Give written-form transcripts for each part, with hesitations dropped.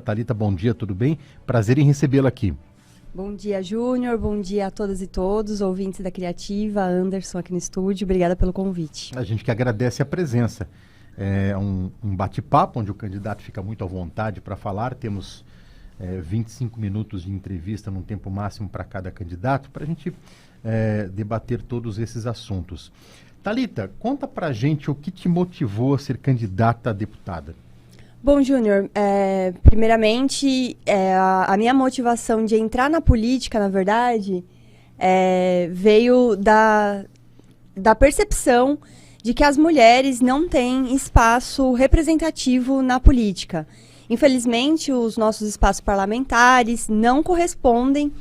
Thalita, bom dia, tudo bem? Prazer em recebê-la aqui. Bom dia, Júnior. Bom dia a todas e todos, ouvintes da Criativa, Anderson aqui no estúdio. Obrigada pelo convite. A gente que agradece a presença. É um bate-papo onde o candidato fica muito à vontade para falar. Temos 25 minutos de entrevista num tempo máximo para cada candidato, para a gente debater todos esses assuntos. Thalita, conta pra gente o que te motivou a ser candidata a deputada. Bom, Júnior, primeiramente, a minha motivação de entrar na política, na verdade, veio da percepção de que as mulheres não têm espaço representativo na política. Infelizmente, os nossos espaços parlamentares não correspondem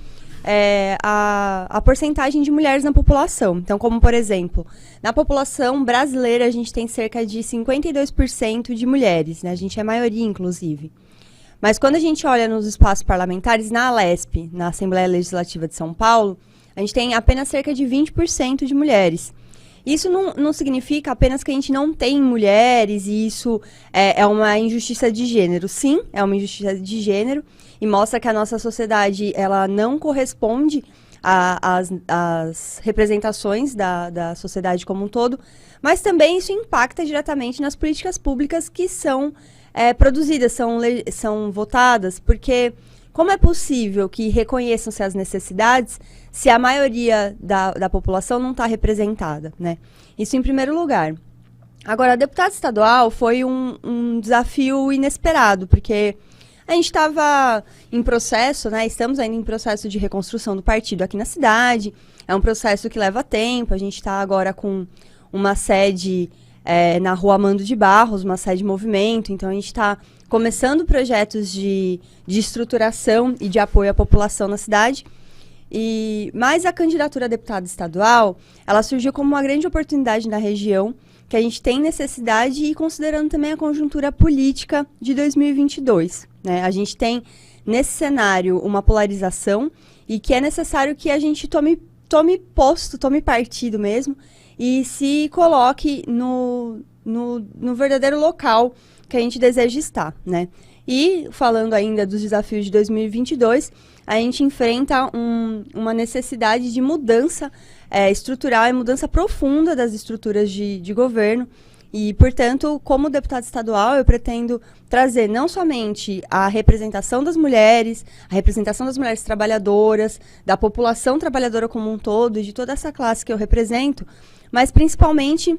a porcentagem de mulheres na população. Então, como por exemplo, na população brasileira a gente tem cerca de 52% de mulheres, né? A gente é maioria, inclusive. Mas quando a gente olha nos espaços parlamentares, na Alesp, na Assembleia Legislativa de São Paulo, a gente tem apenas cerca de 20% de mulheres. Isso não significa apenas que a gente não tem mulheres e isso é uma injustiça de gênero. Sim, é uma injustiça de gênero e mostra que a nossa sociedade ela não corresponde às representações da sociedade como um todo, mas também isso impacta diretamente nas políticas públicas que são produzidas, são votadas, porque como é possível que reconheçam-se as necessidades se a maioria da população não está representada, né? Isso em primeiro lugar. Agora, deputado estadual foi um desafio inesperado, porque a gente estava em processo, né? Estamos ainda em processo de reconstrução do partido aqui na cidade. É um processo que leva tempo. A gente está agora com uma sede na Rua Amando de Barros, uma sede de movimento. Então, a gente está começando projetos de estruturação e de apoio à população na cidade. Mas a candidatura a deputada estadual, ela surgiu como uma grande oportunidade na região, que a gente tem necessidade e considerando também a conjuntura política de 2022. Né? A gente tem, nesse cenário, uma polarização e que é necessário que a gente tome partido mesmo e se coloque no verdadeiro local que a gente deseja estar, né? E, falando ainda dos desafios de 2022, a gente enfrenta uma necessidade de mudança estrutural e mudança profunda das estruturas de governo. E, portanto, como deputada estadual, eu pretendo trazer não somente a representação das mulheres trabalhadoras, da população trabalhadora como um todo, e de toda essa classe que eu represento, mas principalmente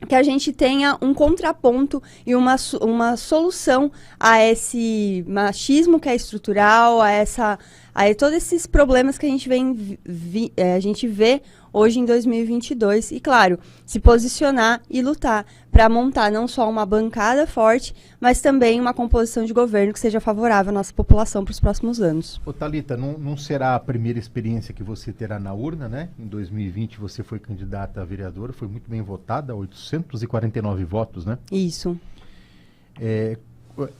que a gente tenha um contraponto e uma solução a esse machismo que é estrutural, a todos esses problemas que a gente vê hoje em 2022. E, claro, se posicionar e lutar para montar não só uma bancada forte, mas também uma composição de governo que seja favorável à nossa população para os próximos anos. Ô, Thalita, não será a primeira experiência que você terá na urna, né? Em 2020 você foi candidata a vereadora, foi muito bem votada, 849 votos, né? Isso.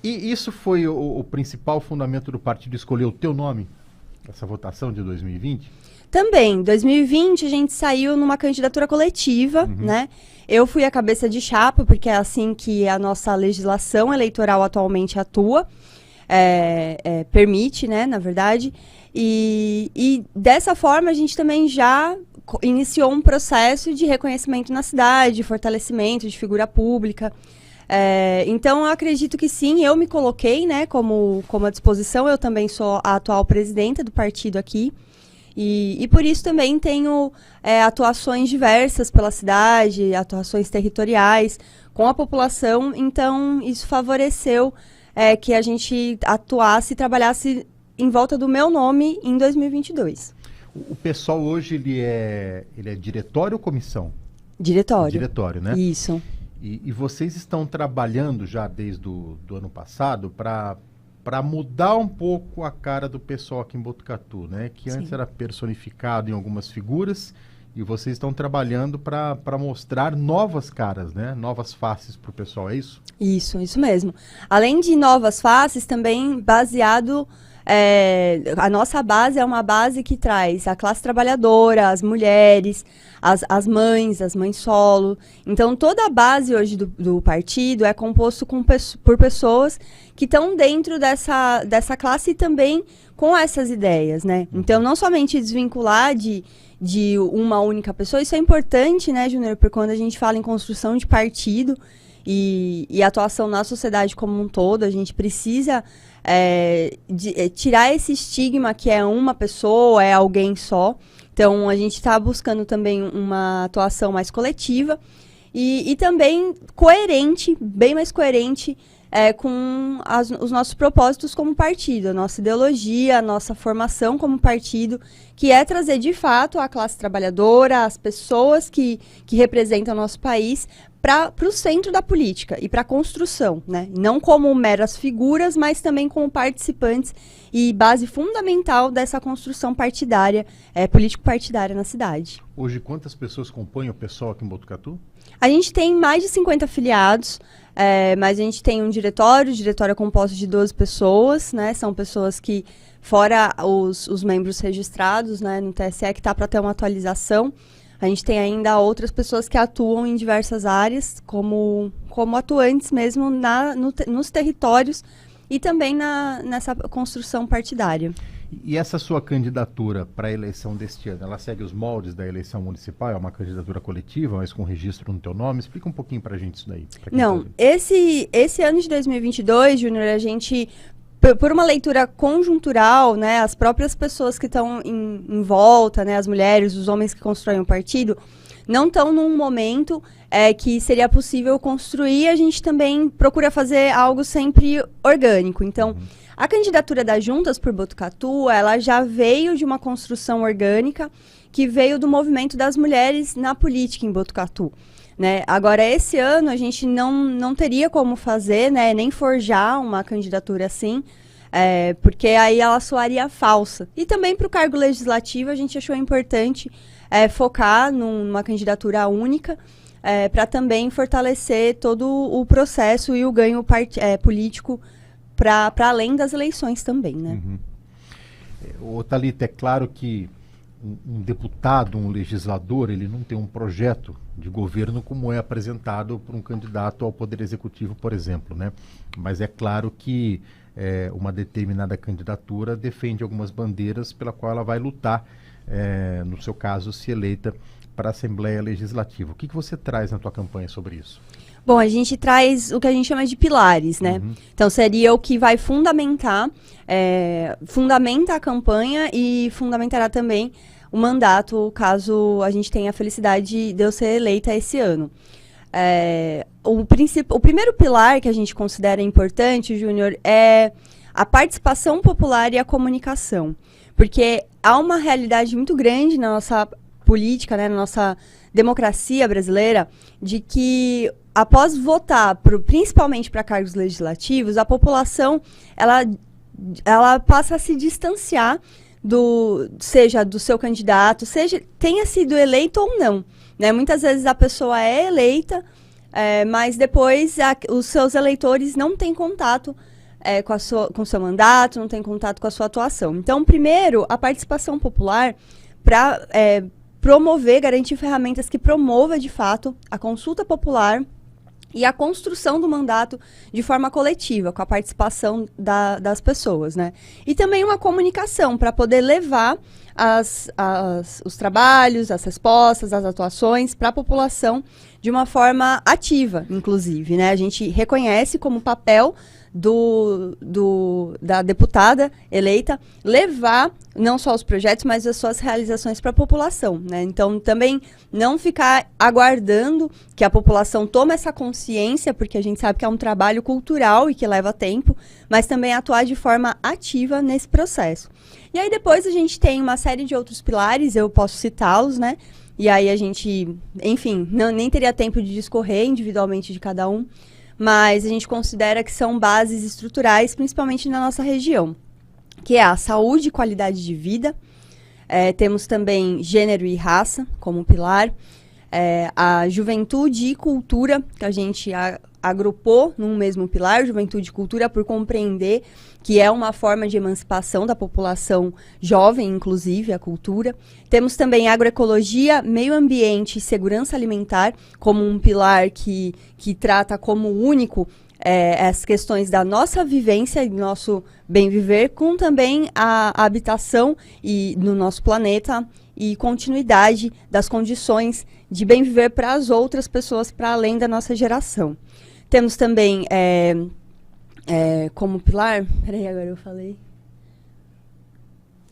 E isso foi o principal fundamento do partido escolher o teu nome, essa votação de 2020? Também, em 2020 a gente saiu numa candidatura coletiva, né? Eu fui a cabeça de chapa, porque é assim que a nossa legislação eleitoral atualmente atua, permite, né, na verdade. E dessa forma a gente também já iniciou um processo de reconhecimento na cidade, de fortalecimento de figura pública. Então, eu acredito que sim, eu me coloquei, né, como à disposição. Eu também sou a atual presidenta do partido aqui. E por isso também tenho atuações diversas pela cidade, atuações territoriais com a população. Então, isso favoreceu que a gente atuasse e trabalhasse em volta do meu nome em 2022. O pessoal hoje, ele é diretório ou comissão? Diretório. Diretório, né? Isso. E vocês estão trabalhando já desde o ano passado para mudar um pouco a cara do pessoal aqui em Botucatu, né? Que antes era personificado em algumas figuras e vocês estão trabalhando para mostrar novas caras, né? Novas faces para o pessoal, é isso? Isso mesmo. Além de novas faces, também baseado a nossa base é uma base que traz a classe trabalhadora, as mulheres, as mães solo. Então, toda a base hoje do partido é composto por pessoas que estão dentro dessa classe e também com essas ideias, né? Então, não somente desvincular de uma única pessoa, isso é importante, né, Júnior, porque quando a gente fala em construção de partido e atuação na sociedade como um todo, a gente precisa tirar esse estigma que é uma pessoa, é alguém só. Então, a gente está buscando também uma atuação mais coletiva e também coerente, bem mais coerente com os nossos propósitos como partido, a nossa ideologia, a nossa formação como partido, que é trazer de fato a classe trabalhadora, as pessoas que representam o nosso país para o centro da política e para a construção, né? Não como meras figuras, mas também como participantes e base fundamental dessa construção partidária, político-partidária na cidade. Hoje, quantas pessoas compõem o PSOL aqui em Botucatu? A gente tem mais de 50 afiliados, mas a gente tem um diretório é composto de 12 pessoas, né? São pessoas que, fora os membros registrados, né, no TSE, que está para ter uma atualização, a gente tem ainda outras pessoas que atuam em diversas áreas, como atuantes mesmo nos territórios e também nessa construção partidária. E essa sua candidatura para a eleição deste ano, ela segue os moldes da eleição municipal? É uma candidatura coletiva, mas com registro no teu nome? Explica um pouquinho para a gente isso daí. Não, esse ano de 2022, Júnior, a gente, por uma leitura conjuntural, né, as próprias pessoas que estão em volta, né, as mulheres, os homens que constroem o partido, não estão num momento que seria possível construir. A gente também procura fazer algo sempre orgânico. Então, a candidatura das Juntas por Botucatu, ela já veio de uma construção orgânica que veio do movimento das mulheres na política em Botucatu, né? Agora, esse ano, a gente não teria como fazer, né, nem forjar uma candidatura assim, porque aí ela soaria falsa. E também para o cargo legislativo, a gente achou importante focar numa candidatura única, para também fortalecer todo o processo e o ganho político para além das eleições também, né? Ô, Thalita, é claro que um deputado, um legislador, ele não tem um projeto de governo como é apresentado por um candidato ao Poder Executivo, por exemplo, né? Mas é claro que uma determinada candidatura defende algumas bandeiras pela qual ela vai lutar, no seu caso, se eleita para a Assembleia Legislativa. O que você traz na tua campanha sobre isso? Bom, a gente traz o que a gente chama de pilares, né? Então, seria o que vai fundamenta a campanha e fundamentará também o mandato, caso a gente tenha a felicidade de eu ser eleita esse ano. O primeiro pilar que a gente considera importante, Júnior, é a participação popular e a comunicação. Porque há uma realidade muito grande na nossa política, né, na nossa democracia brasileira, de que após votar, principalmente para cargos legislativos, a população ela passa a se distanciar seja do seu candidato, tenha sido eleito ou não, né? Muitas vezes a pessoa é eleita, mas depois os seus eleitores não têm contato com o seu mandato, não têm contato com a sua atuação. Então, primeiro, a participação popular para promover, garantir ferramentas que promovam, de fato, a consulta popular e a construção do mandato de forma coletiva, com a participação das pessoas, né? E também uma comunicação para poder levar os trabalhos, as respostas, as atuações para a população de uma forma ativa, inclusive, né? A gente reconhece como papel da deputada eleita levar não só os projetos, mas as suas realizações para a população, né? Então, também não ficar aguardando que a população tome essa consciência, porque a gente sabe que é um trabalho cultural e que leva tempo, mas também atuar de forma ativa nesse processo. E aí depois a gente tem uma série de outros pilares, eu posso citá-los, né? E aí a gente, enfim, nem teria tempo de discorrer individualmente de cada um, mas a gente considera que são bases estruturais, principalmente na nossa região, que é a saúde e qualidade de vida. Temos também gênero e raça como pilar, a juventude e cultura, que a gente agrupou num mesmo pilar, juventude e cultura, por compreender que é uma forma de emancipação da população jovem, inclusive, a cultura. Temos também agroecologia, meio ambiente e segurança alimentar, como um pilar que trata como único as questões da nossa vivência e do nosso bem viver, com também a habitação no nosso planeta e continuidade das condições de bem viver para as outras pessoas, para além da nossa geração. Temos também como pilar, peraí, agora eu falei,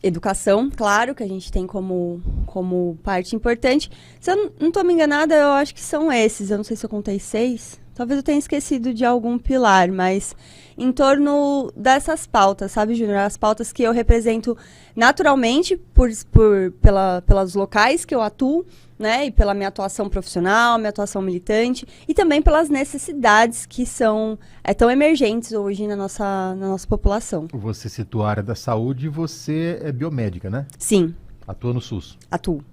educação, claro, que a gente tem como parte importante. Se eu não estou me enganada, eu acho que são esses, eu não sei se eu contei 6, talvez eu tenha esquecido de algum pilar, mas em torno dessas pautas, sabe, Júnior? As pautas que eu represento naturalmente pelos locais que eu atuo, né, e pela minha atuação profissional, minha atuação militante, e também pelas necessidades que são tão emergentes hoje na nossa população. Você citou a área da saúde e você é biomédica, né? Sim. Atua no SUS? Atuo.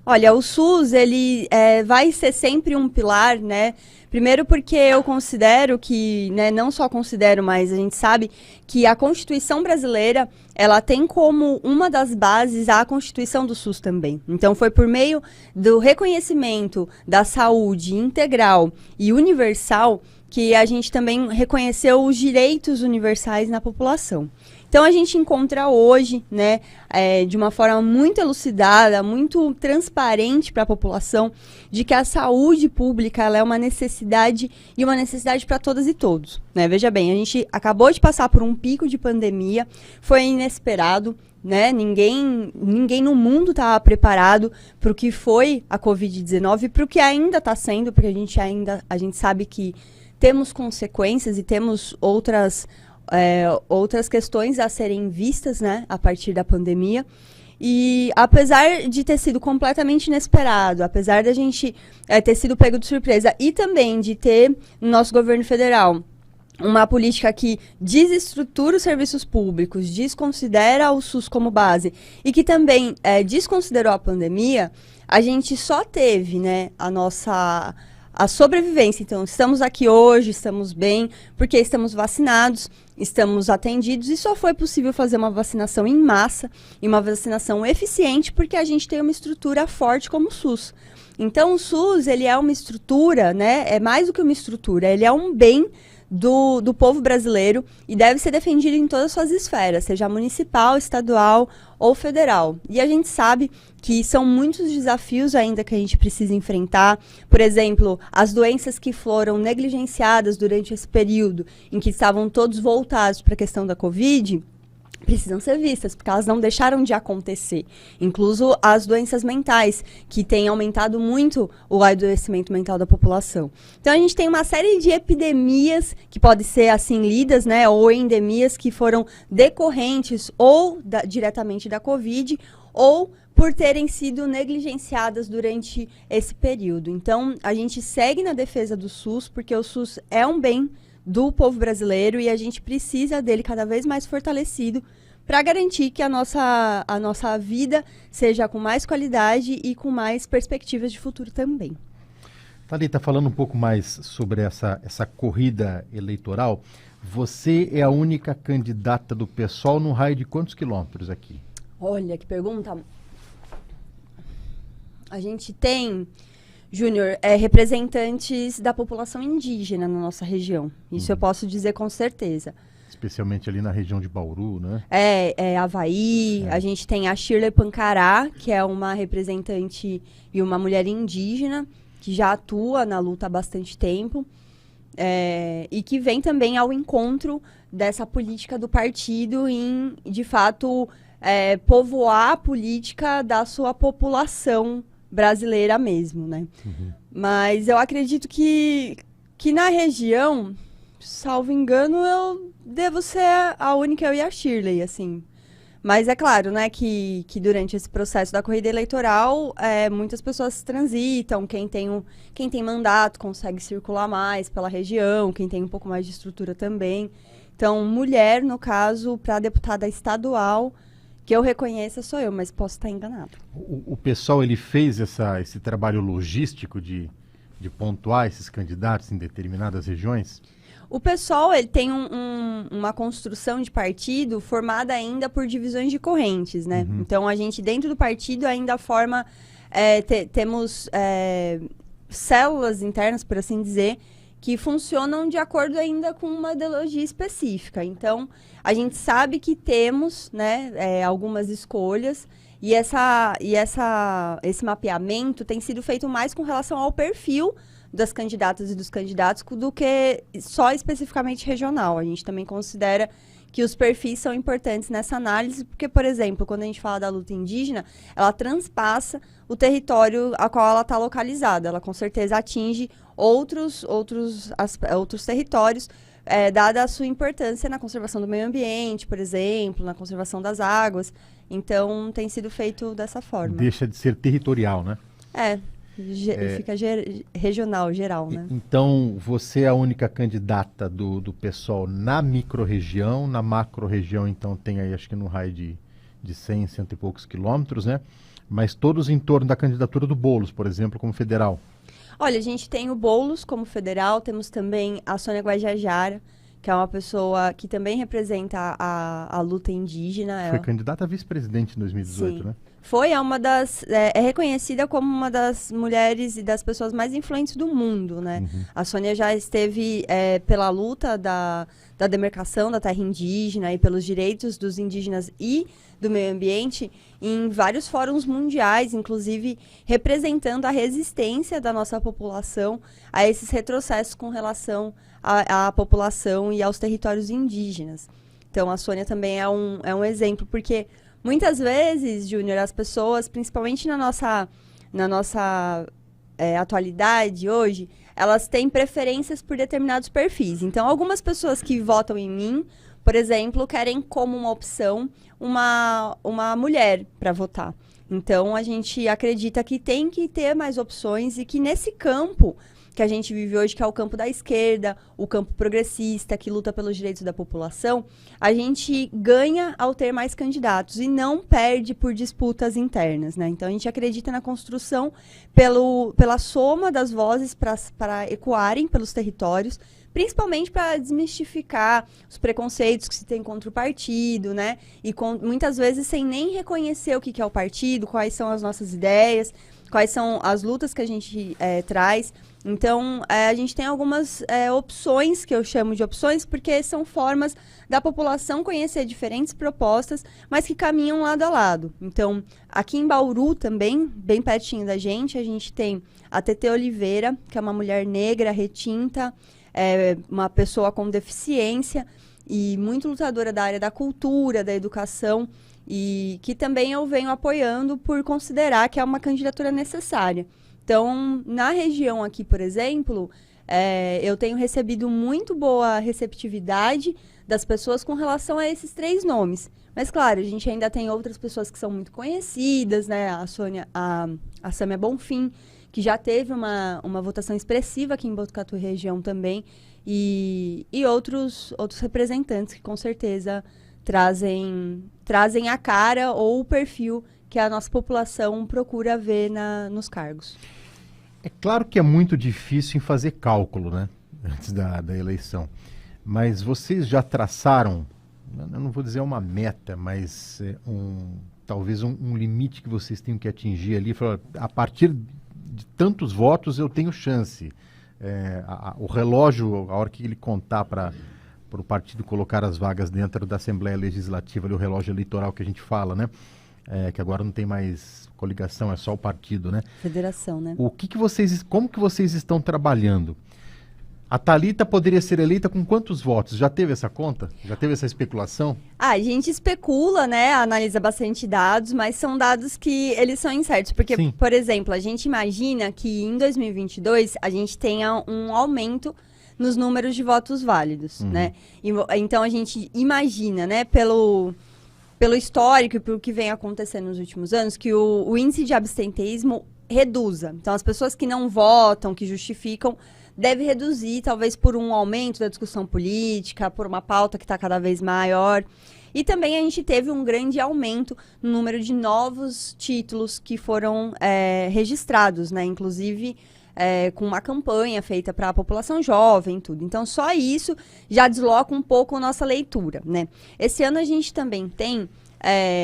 Olha, o SUS, ele vai ser sempre um pilar, né? Primeiro porque eu considero que, né, não só considero, mas a gente sabe que a Constituição brasileira, ela tem como uma das bases a Constituição do SUS também. Então, foi por meio do reconhecimento da saúde integral e universal que a gente também reconheceu os direitos universais na população. Então, a gente encontra hoje, né, de uma forma muito elucidada, muito transparente para a população, de que a saúde pública ela é uma necessidade e uma necessidade para todas e todos, né? Veja bem, a gente acabou de passar por um pico de pandemia, foi inesperado, né? Ninguém no mundo estava preparado para o que foi a Covid-19 e para o que ainda está sendo, porque a gente sabe que temos consequências e temos outras questões a serem vistas, né, a partir da pandemia. E apesar de ter sido completamente inesperado, apesar da gente ter sido pego de surpresa e também de ter no nosso governo federal uma política que desestrutura os serviços públicos, desconsidera o SUS como base e que também desconsiderou a pandemia, a gente só teve, né, a sobrevivência. Então, estamos aqui hoje, estamos bem, porque estamos vacinados, estamos atendidos e só foi possível fazer uma vacinação em massa e uma vacinação eficiente porque a gente tem uma estrutura forte como o SUS. Então, o SUS, ele é uma estrutura, né? É mais do que uma estrutura, ele é um bem do povo brasileiro e deve ser defendido em todas as suas esferas, seja municipal, estadual ou federal. E a gente sabe que são muitos desafios ainda que a gente precisa enfrentar. Por exemplo, as doenças que foram negligenciadas durante esse período em que estavam todos voltados para a questão da Covid, precisam ser vistas, porque elas não deixaram de acontecer. Incluso as doenças mentais, que têm aumentado muito o adoecimento mental da população. Então, a gente tem uma série de epidemias que podem ser assim lidas, né, ou endemias que foram decorrentes ou diretamente da Covid, ou por terem sido negligenciadas durante esse período. Então, a gente segue na defesa do SUS, porque o SUS é um bem do povo brasileiro e a gente precisa dele cada vez mais fortalecido para garantir que a nossa vida seja com mais qualidade e com mais perspectivas de futuro também. Thalita, falando um pouco mais sobre essa corrida eleitoral, você é a única candidata do PSOL num raio de quantos quilômetros aqui? Olha, que pergunta. A gente tem, Júnior, representantes da população indígena na nossa região. Isso eu posso dizer com certeza. Especialmente ali na região de Bauru, né? Havaí. A gente tem a Shirley Pancará, que é uma representante e uma mulher indígena, que já atua na luta há bastante tempo. E que vem também ao encontro dessa política do partido em, de fato, povoar a política da sua população brasileira mesmo, né? Uhum. Mas eu acredito que na região, salvo engano, eu devo ser a única, eu e a Shirley, assim. Mas é claro, né, que durante esse processo da corrida eleitoral, muitas pessoas transitam, quem tem mandato consegue circular mais pela região, quem tem um pouco mais de estrutura também. Então, mulher, no caso, para deputada estadual, que eu reconheça sou eu, mas posso estar enganado. O pessoal, ele fez esse trabalho logístico de pontuar esses candidatos em determinadas regiões? O PSOL, ele tem uma construção de partido formada ainda por divisões de correntes, né? Então, a gente, dentro do partido, ainda forma... temos células internas, por assim dizer, que funcionam de acordo ainda com uma ideologia específica. Então, a gente sabe que temos, né, algumas escolhas e esse mapeamento tem sido feito mais com relação ao perfil das candidatas e dos candidatos do que só especificamente regional. A gente também considera que os perfis são importantes nessa análise, porque, por exemplo, quando a gente fala da luta indígena, ela transpassa o território a qual ela está localizada. Ela, com certeza, atinge outros territórios, dada a sua importância na conservação do meio ambiente, por exemplo, na conservação das águas. Então, tem sido feito dessa forma. Deixa de ser territorial, né? Fica regional, geral, né? Então, você é a única candidata do PSOL na microrregião. Na macro-região, então, tem aí, acho que no raio de 100, cento e poucos quilômetros, né? Mas todos em torno da candidatura do Boulos, por exemplo, como federal. Olha, a gente tem o Boulos como federal, temos também a Sônia Guajajara, que é uma pessoa que também representa a luta indígena. Foi candidata a vice-presidente em 2018, Sim. né? É reconhecida como uma das mulheres e das pessoas mais influentes do mundo, né? A Sônia já esteve pela luta da demarcação da terra indígena e pelos direitos dos indígenas e do meio ambiente em vários fóruns mundiais, inclusive representando a resistência da nossa população a esses retrocessos com relação à população e aos territórios indígenas. Então, a Sônia também é um exemplo, porque muitas vezes, Júnior, as pessoas, principalmente na nossa atualidade hoje, elas têm preferências por determinados perfis. Então, algumas pessoas que votam em mim, por exemplo, querem como uma opção uma mulher para votar. Então, a gente acredita que tem que ter mais opções e que nesse campo que a gente vive hoje, que é o campo da esquerda, o campo progressista, que luta pelos direitos da população, a gente ganha ao ter mais candidatos e não perde por disputas internas, né? Então, a gente acredita na construção pela soma das vozes para ecoarem pelos territórios, principalmente para desmistificar os preconceitos que se tem contra o partido, né? E muitas vezes sem nem reconhecer o que é o partido, quais são as nossas ideias, quais são as lutas que a gente traz. Então, a gente tem algumas opções, que eu chamo de opções, porque são formas da população conhecer diferentes propostas, mas que caminham lado a lado. Então, aqui em Bauru também, bem pertinho da gente, a gente tem a TT Oliveira, que é uma mulher negra, retinta, uma pessoa com deficiência e muito lutadora da área da cultura, da educação, e que também eu venho apoiando por considerar que é uma candidatura necessária. Então, na região aqui, por exemplo, eu tenho recebido muito boa receptividade das pessoas com relação a esses 3 nomes. Mas, claro, a gente ainda tem outras pessoas que são muito conhecidas, né? A Sônia, a Sâmia Bonfim, que já teve uma votação expressiva aqui em Botucatu região também, e outros representantes que, com certeza, trazem a cara ou o perfil que a nossa população procura ver nos cargos. É claro que é muito difícil em fazer cálculo, né, antes da eleição, mas vocês já traçaram, eu não vou dizer uma meta, mas talvez um limite que vocês tenham que atingir ali, a partir de tantos votos eu tenho chance. O relógio, a hora que ele contar para o partido colocar as vagas dentro da Assembleia Legislativa, ali, o relógio eleitoral que a gente fala, né? Que agora não tem mais coligação, é só o partido, né? Federação, né? Como que vocês estão trabalhando? A Thalita poderia ser eleita com quantos votos? Já teve essa conta? Já teve essa especulação? A gente especula, né? Analisa bastante dados, mas são dados que eles são incertos. Porque, Sim. Por exemplo, a gente imagina que em 2022 a gente tenha um aumento nos números de votos válidos, né? Então, a gente imagina, né? Pelo histórico e pelo que vem acontecendo nos últimos anos, que o índice de abstenteísmo reduza. Então, as pessoas que não votam, que justificam, deve reduzir, talvez por um aumento da discussão política, por uma pauta que está cada vez maior. E também a gente teve um grande aumento no número de novos títulos que foram registrados, né? Inclusive, com uma campanha feita para a população jovem, tudo. Então, só isso já desloca um pouco a nossa leitura, né? Esse ano a gente também tem,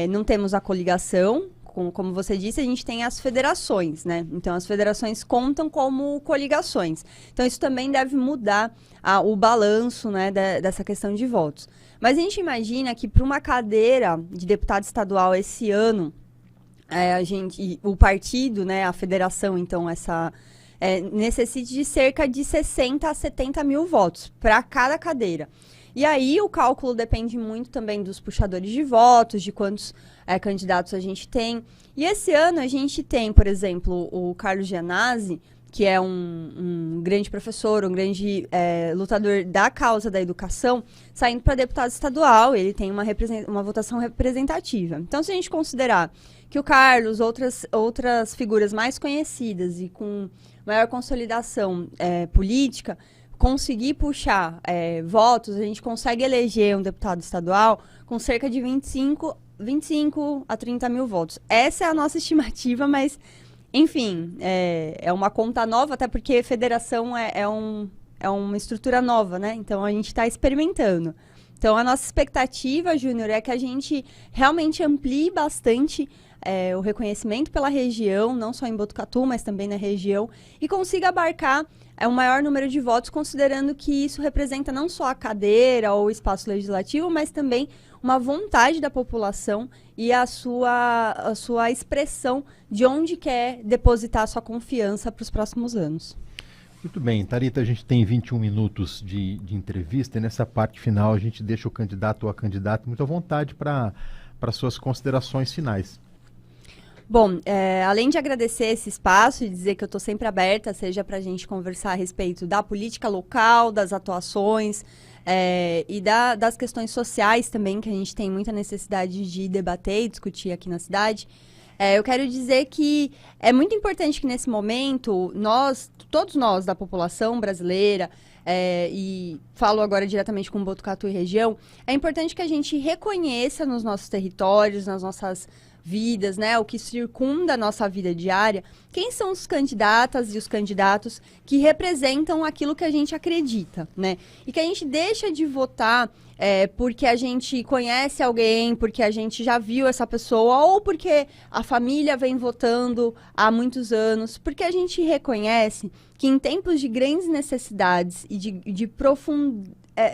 não temos a coligação, como você disse, a gente tem as federações, né? Então, as federações contam como coligações. Então, isso também deve mudar o balanço, né, dessa questão de votos. Mas a gente imagina que para uma cadeira de deputado estadual esse ano, o partido, né, a federação, então, necessite de cerca de 60 a 70 mil votos para cada cadeira. E aí o cálculo depende muito também dos puxadores de votos, de quantos candidatos a gente tem. E esse ano a gente tem, por exemplo, o Carlos Gianazzi, que é um grande professor, um grande lutador da causa da educação, saindo para deputado estadual. Ele tem uma votação representativa. Então, se a gente considerar que o Carlos, outras figuras mais conhecidas e com maior consolidação política, conseguir puxar votos, a gente consegue eleger um deputado estadual com cerca de 25 a 30 mil votos. Essa é a nossa estimativa, mas, enfim, é uma conta nova, até porque federação é uma estrutura nova, né? Então, a gente está experimentando. Então, a nossa expectativa, Júnior, é que a gente realmente amplie bastante o reconhecimento pela região, não só em Botucatu, mas também na região, e consiga abarcar o maior número de votos, considerando que isso representa não só a cadeira ou o espaço legislativo, mas também uma vontade da população e a sua expressão de onde quer depositar a sua confiança para os próximos anos. Muito bem, Thalita, a gente tem 21 minutos de entrevista e nessa parte final a gente deixa o candidato ou a candidata muito à vontade para suas considerações finais. Bom, além de agradecer esse espaço e dizer que eu estou sempre aberta, seja para a gente conversar a respeito da política local, das atuações e das questões sociais também, que a gente tem muita necessidade de debater e discutir aqui na cidade, eu quero dizer que é muito importante que nesse momento, todos nós da população brasileira, e falo agora diretamente com Botucatu e região, é importante que a gente reconheça nos nossos territórios, nas nossas vidas, né, o que circunda a nossa vida diária, quem são os candidatas e os candidatos que representam aquilo que a gente acredita, né? E que a gente deixa de votar porque a gente conhece alguém, porque a gente já viu essa pessoa, ou porque a família vem votando há muitos anos, porque a gente reconhece que em tempos de grandes necessidades e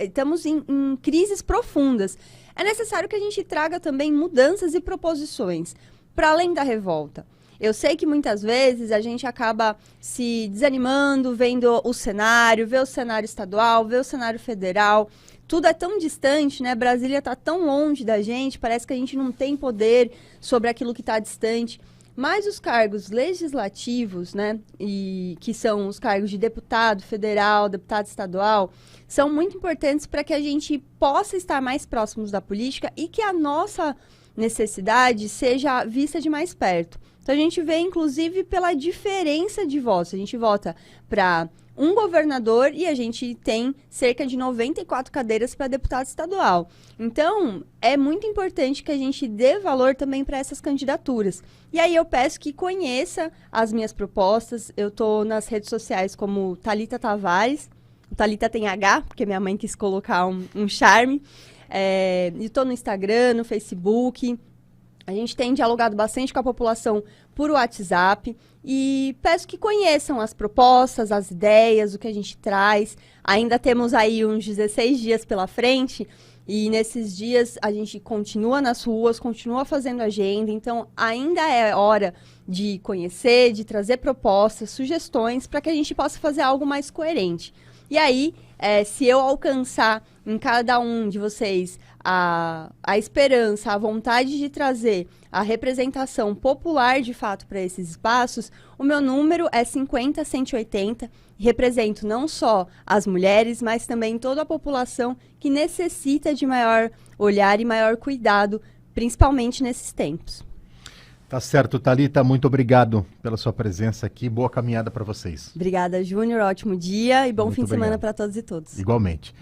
estamos em crises profundas, é necessário que a gente traga também mudanças e proposições, para além da revolta. Eu sei que muitas vezes a gente acaba se desanimando, vendo o cenário, vê o cenário estadual, vê o cenário federal. Tudo é tão distante, né? Brasília está tão longe da gente, parece que a gente não tem poder sobre aquilo que está distante. Mas os cargos legislativos, né, e que são os cargos de deputado federal, deputado estadual, são muito importantes para que a gente possa estar mais próximos da política e que a nossa necessidade seja vista de mais perto. Então, a gente vê, inclusive, pela diferença de votos. A gente vota para um governador e a gente tem cerca de 94 cadeiras para deputado estadual. Então, é muito importante que a gente dê valor também para essas candidaturas. E aí eu peço que conheça as minhas propostas. Eu estou nas redes sociais como Thalita Tavares. O Thalita tem H, porque minha mãe quis colocar um charme. Estou no Instagram, no Facebook. A gente tem dialogado bastante com a população por WhatsApp e peço que conheçam as propostas, as ideias, o que a gente traz. Ainda temos aí uns 16 dias pela frente e nesses dias a gente continua nas ruas, continua fazendo agenda, então ainda é hora de conhecer, de trazer propostas, sugestões para que a gente possa fazer algo mais coerente. E aí, se eu alcançar em cada um de vocês a esperança, a vontade de trazer a representação popular de fato para esses espaços, o meu número é 50180 e represento não só as mulheres, mas também toda a população que necessita de maior olhar e maior cuidado, principalmente nesses tempos. Tá certo, Thalita, muito obrigado pela sua presença aqui. Boa caminhada para vocês. Obrigada, Júnior. Ótimo dia e bom fim de semana para todos e todas. Igualmente.